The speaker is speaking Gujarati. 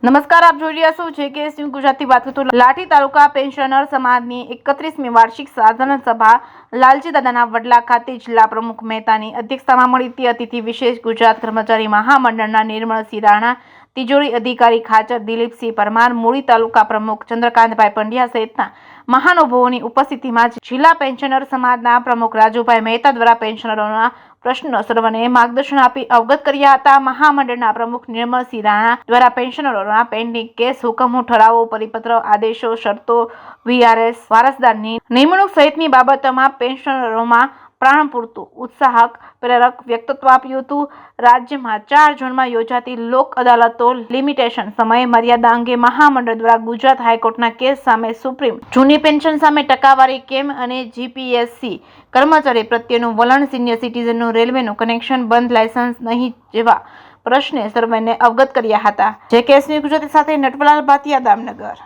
નમસ્કાર, આપ જોઈ રહ્યા છો JKS ન્યૂઝ ગુજરાતી. વાત કરતો લાઠી તાલુકા પેન્શનર સમાજની 31મી વાર્ષિક સાધારણ સભા લાલજી દાદાના વડલા ખાતે જિલ્લા પ્રમુખ મહેતાની અધ્યક્ષતામાં મળી હતી. અતિથિ વિશેષ ગુજરાત કર્મચારી મહામંડળના નિર્મળસિંહ રાણા, તિજોરી અધિકારી ખાચર દિલીપસિંહ પરમાર, મૂળી તાલુકા પ્રમુખ ચંદ્રકાંતભાઈ પંડ્યા સહિતના મહાનુભાવોની ઉપસ્થિતિમાં જિલ્લા પેન્શનર સમાજના પ્રમુખ રાજુભાઈ મહેતા દ્વારા પેન્શનરોના પ્રશ્નો સર્વને માર્ગદર્શન આપી અવગત કર્યા હતા. મહામંડળના પ્રમુખ નિર્મળસિંહ રાણા દ્વારા પેન્શનરોના પેન્ડિંગ કેસ, હુકમો, ઠરાવો, પરિપત્ર, આદેશો, શરતો, VRS, વારસદારની નિમણૂક સહિતની બાબતોમાં પેન્શનરોમાં પ્રાણ પૂરતું ઉત્સાહક પ્રેરક વ્યક્તિત્વ આપ્યું હતું. રાજ્યમાં 4 ઝોનમાં યોજાતી લોક અદાલતો લિમિટેશન સમય મર્યાદા અંગે મહામંડળ દ્વારા ગુજરાત હાઈકોર્ટના કેસ સામે સુપ્રીમ, જૂની પેન્શન સામે ટકાવારી કેમ અને GPSC કર્મચારી પ્રત્યેનું વલણ, સિનિયર સિટીઝનનું રેલવેનું કનેક્શન બંધ, લાયસન્સ નહીં જેવા પ્રશ્ને સર્વેને અવગત કર્યા હતા. JKS ન્યૂઝ ગુજરાતી સાથે નટવરલાલ ભાટિયા, દામનગર.